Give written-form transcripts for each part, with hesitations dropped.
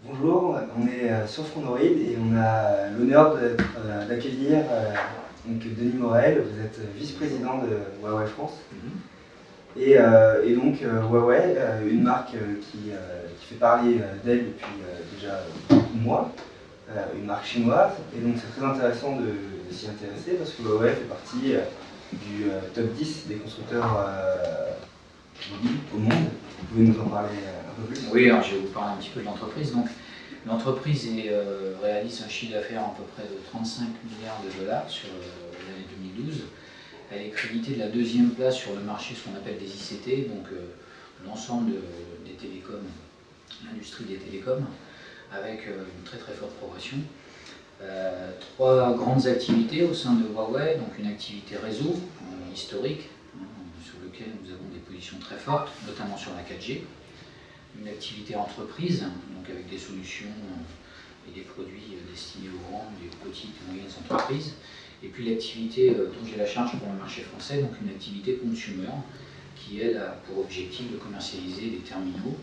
Bonjour, on est sur Frondroid et on a l'honneur d'accueillir Denis Morel. Vous êtes vice-président de Huawei France. Et donc Huawei, une marque qui fait parler d'elle depuis déjà beaucoup de mois, une marque chinoise. Et donc c'est très intéressant de s'y intéresser parce que Huawei fait partie du top 10 des constructeurs mobiles au monde. Vous pouvez nous en parler un peu plus? Oui, alors je vais vous parler un petit peu de l'entreprise. Donc, l'entreprise réalise un chiffre d'affaires à peu près de 35 milliards de dollars sur l'année 2012. Elle est créditée de la deuxième place sur le marché, ce qu'on appelle des ICT, donc l'ensemble des télécoms, l'industrie des télécoms, avec une très très forte progression. Trois grandes activités au sein de Huawei, donc une activité réseau historique, sur lequel nous avons des positions très fortes, notamment sur la 4G. Une activité entreprise, donc avec des solutions et des produits destinés aux grandes et aux petites et moyennes entreprises. Et puis l'activité dont j'ai la charge pour le marché français, donc une activité consumer, qui elle a pour objectif de commercialiser des terminaux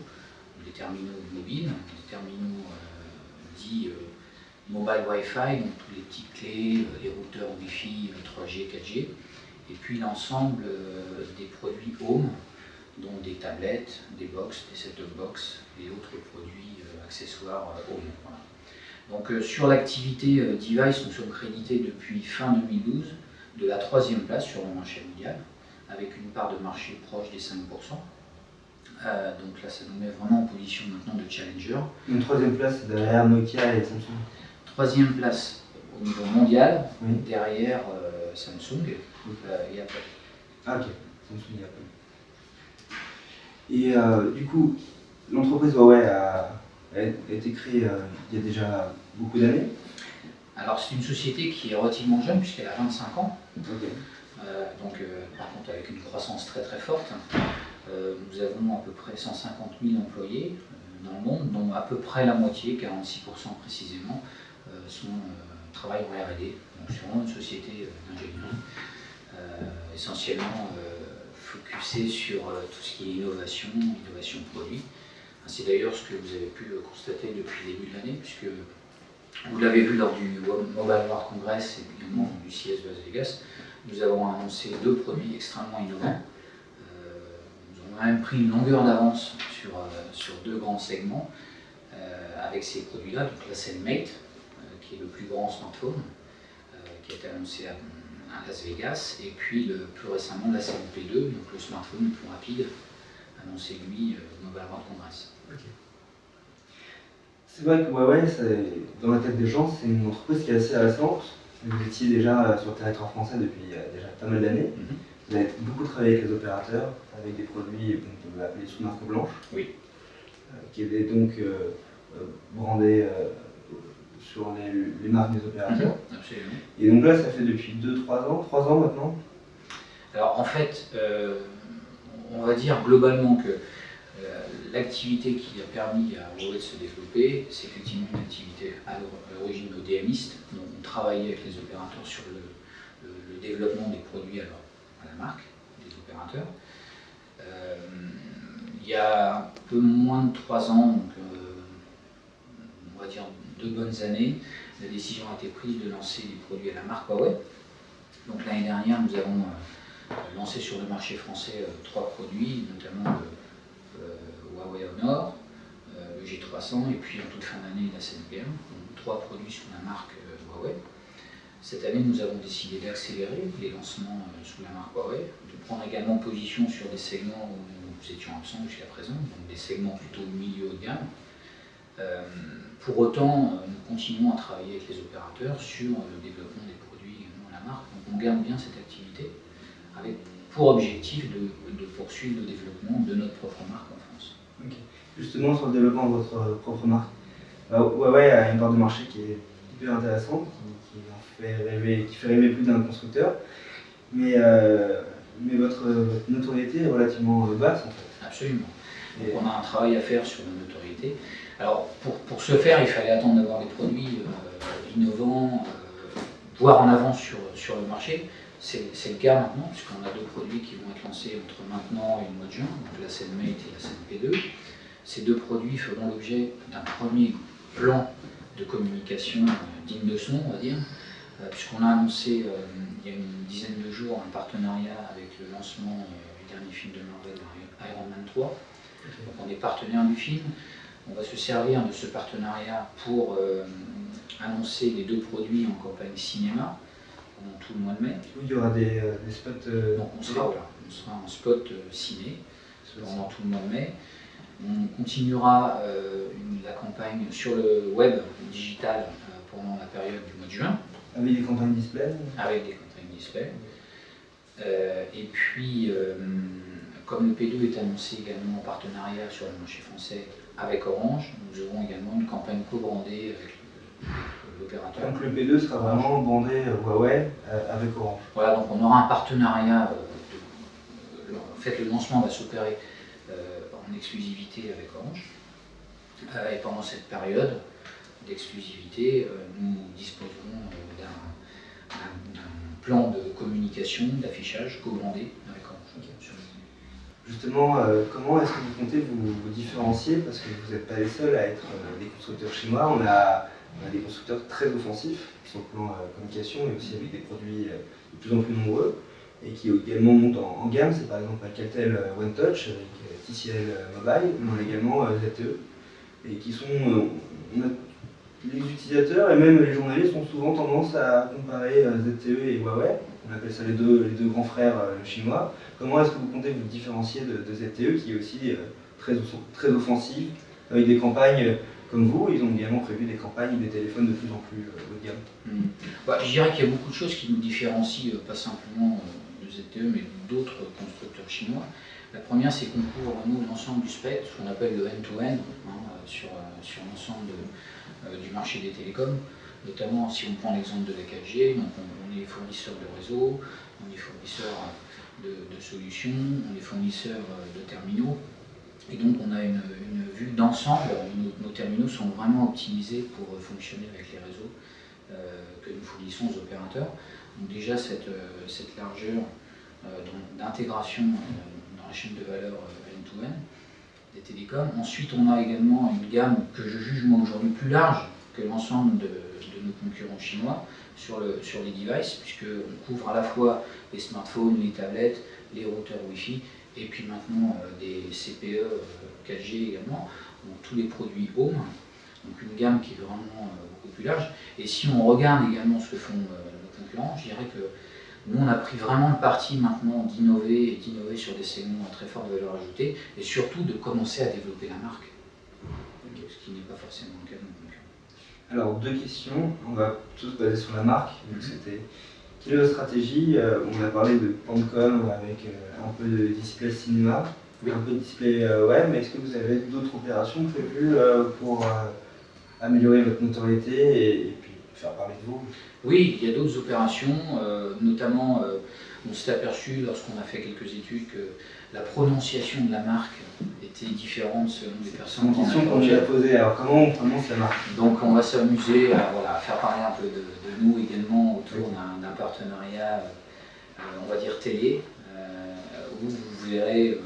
mobiles, des terminaux dits mobile Wi-Fi, donc toutes les petites clés, les routeurs Wi-Fi 3G, 4G, et puis l'ensemble des produits home, dont des tablettes, des box, des set-top box et autres produits accessoires home. Voilà. Donc sur l'activité device, nous sommes crédités depuis fin 2012 de la 3e place sur le marché mondial, avec une part de marché proche des 5%. Donc là, ça nous met vraiment en position maintenant de challenger. Une 3e place derrière Nokia et Samsung. 3e place au niveau mondial, oui. Derrière Samsung et Apple. Ah ok, Samsung et Apple. Et du coup, l'entreprise Huawei a été créée il y a déjà beaucoup d'années. Alors c'est une société qui est relativement jeune puisqu'elle a 25 ans. Okay. Par contre avec une croissance très très forte. Nous avons à peu près 150 000 employés dans le monde, dont à peu près la moitié, 46% précisément, travaillent en R&D. Donc c'est vraiment une société d'ingénierie, essentiellement focusée sur tout ce qui est innovation produit. C'est d'ailleurs ce que vous avez pu constater depuis le début de l'année, puisque vous l'avez vu lors du Mobile World Congress et également du CES de Las Vegas, nous avons annoncé 2 produits extrêmement innovants. Nous avons même pris une longueur d'avance sur 2 grands segments avec ces produits-là, donc la scène Mate, qui est le plus grand smartphone, qui a été annoncé à Las Vegas, et puis plus récemment la scène P2, donc le smartphone le plus rapide, annoncé lui au Mobile World Congress. Okay. C'est vrai que Huawei, dans la tête des gens, c'est une entreprise qui est assez récente. Vous étiez déjà sur le territoire français depuis déjà pas mal d'années. Vous avez beaucoup travaillé avec les opérateurs, avec des produits qu'on peut appeler sous marque blanche, oui. Qui étaient donc brandés sur les marques des opérateurs. Absolument. Et donc là, ça fait depuis 2-3 ans, 3 ans maintenant. Alors en fait, on va dire globalement que l'activité qui a permis à Huawei de se développer, c'est effectivement une activité à l'origine ODMiste. Donc on travaillait avec les opérateurs sur le développement des produits à la marque des opérateurs. Il y a un peu moins de 3 ans, donc on va dire 2 bonnes années, la décision a été prise de lancer des produits à la marque Huawei. Donc l'année dernière, nous avons lancé sur le marché français 3 produits, notamment Huawei Honor, le G300 et puis en toute fin d'année la CNP1, donc 3 produits sous la marque Huawei. Cette année, nous avons décidé d'accélérer les lancements sous la marque Huawei, de prendre également position sur des segments où nous étions absents jusqu'à présent, donc des segments plutôt milieu haut de gamme. Pour autant, nous continuons à travailler avec les opérateurs sur le développement des produits également à la marque. Donc on garde bien cette activité avec pour objectif de poursuivre le développement de notre propre marque en France. Okay. Justement, sur le développement de votre propre marque, Huawei a une part de marché qui est hyper intéressante, qui fait rêver plus d'un constructeur, mais votre notoriété est relativement basse en fait. Absolument. Donc on a un travail à faire sur la notoriété. Alors pour ce faire, il fallait attendre d'avoir des produits innovants, voire en avance sur le marché. C'est le cas maintenant, puisqu'on a 2 produits qui vont être lancés entre maintenant et le mois de juin, donc la scène Mate et la scène P2. Ces 2 produits feront l'objet d'un premier plan de communication digne de son, on va dire, puisqu'on a annoncé il y a une dizaine de jours un partenariat avec le lancement du dernier film de Marvel, Iron Man 3. Donc on est partenaire du film. On va se servir de ce partenariat pour annoncer les 2 produits en campagne cinéma pendant tout le mois de mai. Il y aura des spots. Donc on sera en spot ciné pendant tout le mois de mai. On continuera la campagne sur le web digital pendant la période du mois de juin. Avec des campagnes display. Avec des campagnes display. Et puis, comme le P2 est annoncé également en partenariat sur le marché français avec Orange, nous aurons également une campagne co-brandée avec l'opérateur. Donc le P2 sera vraiment bandé Huawei avec Orange. Voilà, donc on aura un partenariat. En fait, le lancement va s'opérer en exclusivité avec Orange. Et pendant cette période d'exclusivité, nous disposerons d'un plan de communication, d'affichage co-brandé avec Orange. Okay. Justement, comment est-ce que vous comptez vous différencier? Parce que vous n'êtes pas les seuls à être des constructeurs chinois. On a des constructeurs très offensifs sur le plan communication et aussi avec des produits de plus en plus nombreux et qui également montent en gamme. C'est par exemple Alcatel One Touch avec TCL Mobile. On a également ZTE et qui sont les utilisateurs et même les journalistes ont souvent tendance à comparer ZTE et Huawei. On appelle ça les deux grands frères chinois. Comment est-ce que vous comptez vous différencier de ZTE qui est aussi très offensif avec des campagnes comme vous? Ils ont également prévu des campagnes, des téléphones de plus en plus haut de gamme. Je dirais qu'il y a beaucoup de choses qui nous différencient, pas simplement de ZTE, mais d'autres constructeurs chinois. La première, c'est qu'on couvre, nous, l'ensemble du spectre, ce qu'on appelle le end-to-end, sur l'ensemble du marché des télécoms. Notamment, si on prend l'exemple de la 4G, donc on est fournisseur de réseau, on est fournisseur de solutions, on est fournisseur de terminaux. Et donc, on a une vue d'ensemble. Nos terminaux sont vraiment optimisés pour fonctionner avec les réseaux que nous fournissons aux opérateurs. Donc déjà, cette largeur d'intégration dans la chaîne de valeur end-to-end des télécoms. Ensuite, on a également une gamme que je juge moi aujourd'hui plus large que l'ensemble de nos concurrents chinois sur les devices, puisqu'on couvre à la fois les smartphones, les tablettes, les routeurs Wi-Fi, et puis maintenant des CPE 4G également, donc tous les produits Home, donc une gamme qui est vraiment beaucoup plus large. Et si on regarde également ce que font nos concurrents, je dirais que nous on a pris vraiment le parti maintenant d'innover sur des segments à très forte valeur ajoutée, et surtout de commencer à développer la marque, ce qui n'est pas forcément le cas de nos concurrents. Alors, 2 questions, on va tous baser sur la marque, vu que c'était... Quelle est votre stratégie? On a parlé de Pancom avec un peu de display cinéma, un peu de display web, mais est-ce que vous avez d'autres opérations prévues pour améliorer votre notoriété et puis faire parler de vous? Oui, il y a d'autres opérations, notamment on s'est aperçu lorsqu'on a fait quelques études que la prononciation de la marque était différente selon les personnes. C'est une question qu'on lui a posée, alors comment on prononce la marque? Donc on va s'amuser à faire parler un peu de nous également autour d'un partenariat, on va dire télé, où vous verrez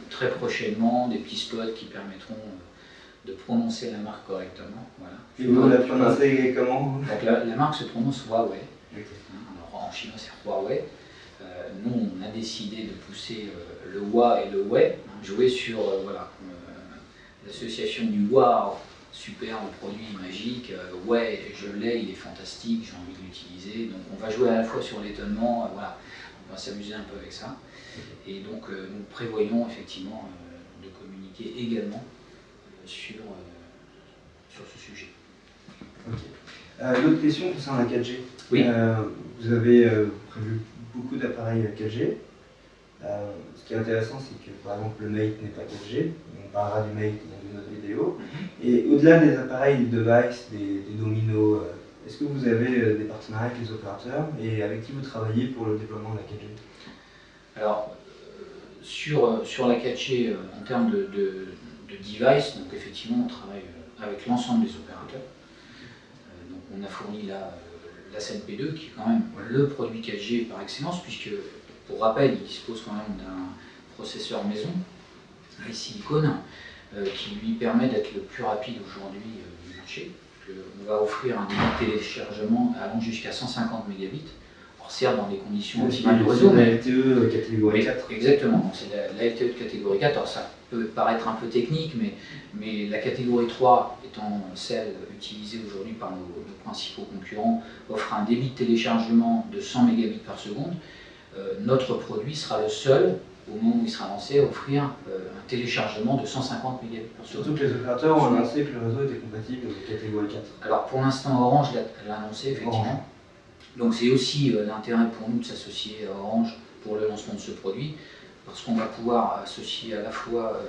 très prochainement des petits spots qui permettront de prononcer la marque correctement. Voilà. Et vous la prononcez comment? Donc la marque se prononce Huawei. Okay. Alors, en chinois c'est Huawei. Nous on a décidé de pousser le Hua et le Wei, jouer sur l'association du Wow, super, le produit magique, ouais, je l'ai, il est fantastique, j'ai envie de l'utiliser. Donc on va jouer à la fois sur l'étonnement, voilà, on va s'amuser un peu avec ça. Et donc nous prévoyons effectivement de communiquer également sur ce sujet. Okay. L'autre question concerne la 4G. Oui. Vous avez prévu beaucoup d'appareils 4G. Ce qui est intéressant, c'est que par exemple le Mate n'est pas 4G, on parlera du Mate dans une autre vidéo. Et au-delà des appareils, des devices, des dominos, est-ce que vous avez des partenariats avec les opérateurs et avec qui vous travaillez pour le déploiement de la 4G? Alors, sur la 4G, en termes de device, donc effectivement on travaille avec l'ensemble des opérateurs. Donc on a fourni là la SNP2 qui est quand même le produit 4G par excellence, puisque pour rappel il dispose quand même d'un processeur maison, iSilicon, qui lui permet d'être le plus rapide aujourd'hui du marché. On va offrir un débit de téléchargement allant jusqu'à 150 mégabits. Alors certes, dans les conditions optimales du réseau. C'est la LTE catégorie 4. Exactement, c'est la LTE de catégorie 4. Alors ça peut paraître un peu technique, mais la catégorie 3, étant celle utilisée aujourd'hui par nos principaux concurrents, offre un débit de téléchargement de 100 mégabits par seconde. Notre produit sera le seul, au moment où il sera lancé, à offrir un téléchargement de 150 mégabits par seconde. Surtout que les opérateurs ont annoncé que le réseau était compatible avec catégorie 4. Alors pour l'instant, Orange l'a annoncé, effectivement. Orange. Donc c'est aussi l'intérêt pour nous de s'associer à Orange pour le lancement de ce produit, parce qu'on va pouvoir associer à la fois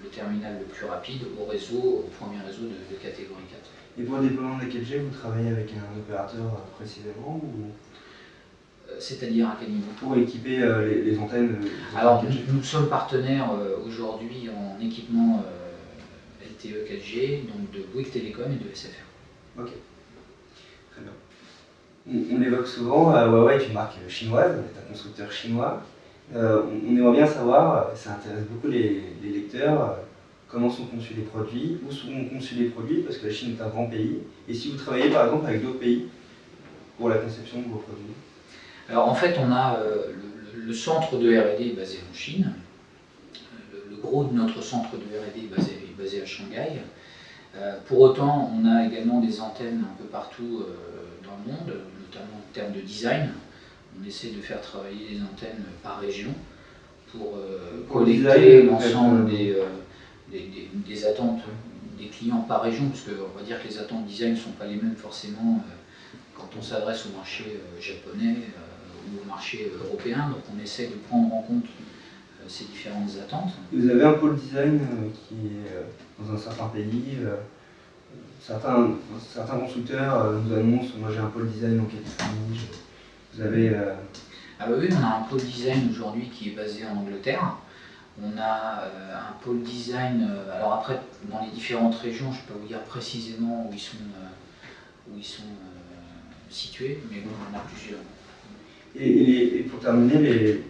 le terminal le plus rapide au premier réseau de catégorie 4. Et pour le déploiement de la 4G, vous travaillez avec un opérateur précisément ou... C'est-à-dire à quel niveau? Pour équiper les antennes. Alors nous sommes partenaires aujourd'hui en équipement LTE 4G, donc de Bouygues Telecom et de SFR. Ok, très bien. On évoque souvent Huawei est une marque chinoise, c'est un constructeur chinois. On aimerait bien savoir, ça intéresse beaucoup les lecteurs, comment sont conçus les produits, où sont conçus les produits, parce que la Chine est un grand pays, et si vous travaillez par exemple avec d'autres pays pour la conception de vos produits. Alors en fait, on a le centre de R&D basé en Chine. Le gros de notre centre de R&D est basé à Shanghai. Pour autant, on a également des antennes un peu partout dans le monde, notamment en termes de design. On essaie de faire travailler les antennes par région pour collecter l'ensemble des attentes des clients par région, parce qu'on va dire que les attentes design ne sont pas les mêmes forcément quand on s'adresse au marché japonais ou au marché européen, donc on essaie de prendre en compte ces différentes attentes. Vous avez un pôle design qui est dans un certain pays. Certains constructeurs nous annoncent, moi j'ai un pôle design en Californie. Vous avez... Ah bah oui, on a un pôle design aujourd'hui qui est basé en Angleterre. On a un pôle design, alors après dans les différentes régions, je ne peux pas vous dire précisément où ils sont situés, mais bon, on en a plusieurs. Et pour terminer, les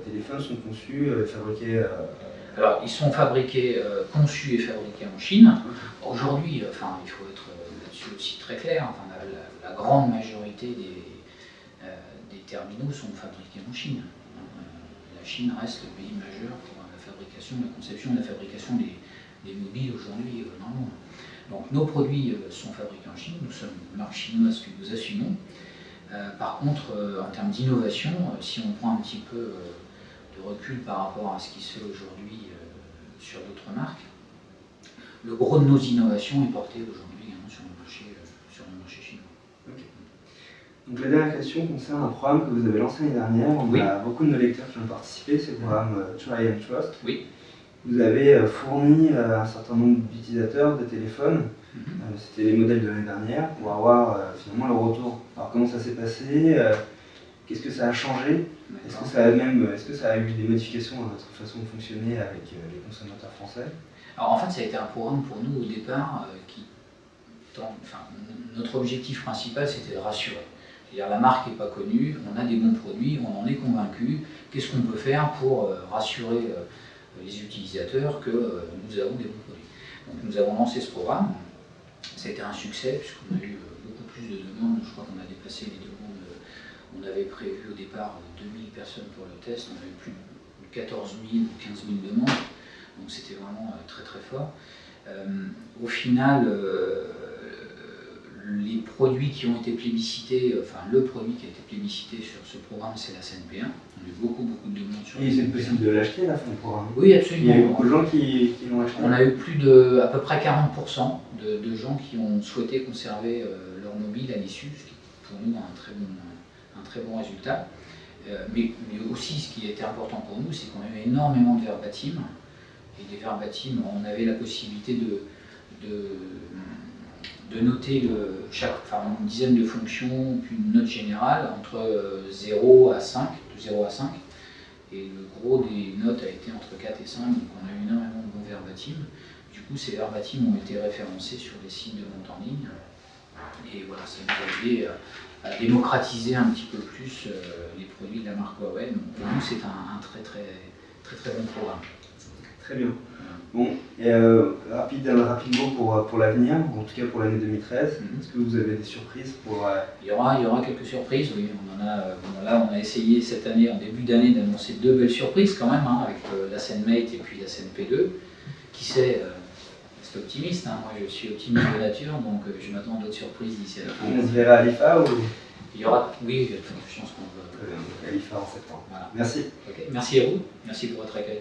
téléphones sont conçus, fabriqués... Alors, ils sont fabriqués, conçus et fabriqués en Chine. Aujourd'hui, enfin, il faut être là-dessus aussi très clair, enfin, la grande majorité des terminaux sont fabriqués en Chine. La Chine reste le pays majeur pour la fabrication, la conception et la fabrication des mobiles aujourd'hui dans le monde. Donc nos produits sont fabriqués en Chine, nous sommes une marque chinoise que nous assumons. Par contre, en termes d'innovation, si on prend un petit peu de recul par rapport à ce qui se fait aujourd'hui sur d'autres marques, le gros de nos innovations est porté aujourd'hui sur le marché chinois. Okay. Donc la dernière question concerne un programme que vous avez lancé l'année dernière. On a beaucoup de nos lecteurs qui ont participé, c'est le programme Try and Trust. Oui. Vous avez fourni un certain nombre d'utilisateurs de téléphones, c'était les modèles de l'année dernière, pour avoir finalement le retour. Alors comment ça s'est passé, qu'est-ce que ça a changé, est-ce que ça a eu des modifications à notre façon de fonctionner avec les consommateurs français? Alors en fait ça a été un programme pour nous au départ notre objectif principal c'était de rassurer. C'est-à-dire la marque n'est pas connue, on a des bons produits, on en est convaincu, qu'est-ce qu'on peut faire pour rassurer les utilisateurs que nous avons des bons produits. Donc nous avons lancé ce programme, ça a été un succès puisqu'on a eu beaucoup plus de demandes, je crois qu'on a dépassé les demandes, on avait prévu au départ 2000 personnes pour le test, on a eu plus de 14 000 ou 15 000 demandes, donc c'était vraiment très très fort. Au final, les produits qui ont été plébiscités, enfin le produit qui a été plébiscité sur ce programme, c'est la CNP1. On a eu beaucoup de demandes sur la CNP1. Et c'est possible de l'acheter à la fin du programme? Oui, absolument. Il y a eu beaucoup de gens qui l'ont acheté. On a eu à peu près 40% de gens qui ont souhaité conserver leur mobile à l'issue, ce qui est pour nous un très bon résultat. Mais aussi, ce qui était important pour nous, c'est qu'on a eu énormément de verbatim. Et des verbatim, on avait la possibilité de noter une dizaine de fonctions, puis une note générale entre 0 à 5, de 0 à 5. Et le gros des notes a été entre 4 et 5, donc on a eu énormément de bons verbatim. Du coup, ces verbatim ont été référencés sur les sites de vente en ligne. Et voilà, ça nous a aidé à démocratiser un petit peu plus les produits de la marque Huawei. Donc pour nous, c'est un très bon programme. Très bien. Bon, et rapidement pour l'avenir, en tout cas pour l'année 2013, est-ce que vous avez des surprises pour... Il y aura quelques surprises, oui. Là, on a essayé cette année, en début d'année, d'annoncer 2 belles surprises quand même, hein, avec la scène Mate et puis la scène P2. Qui sait, c'est optimiste, hein. Moi je suis optimiste de nature, donc je m'attends à d'autres surprises d'ici à la fin. On se verra à l'IFA ou... Il y aura, oui, il y a de fortes chances qu'on va... À l'IFA en septembre. Voilà. Merci. Okay. Merci à vous, merci pour votre accueil.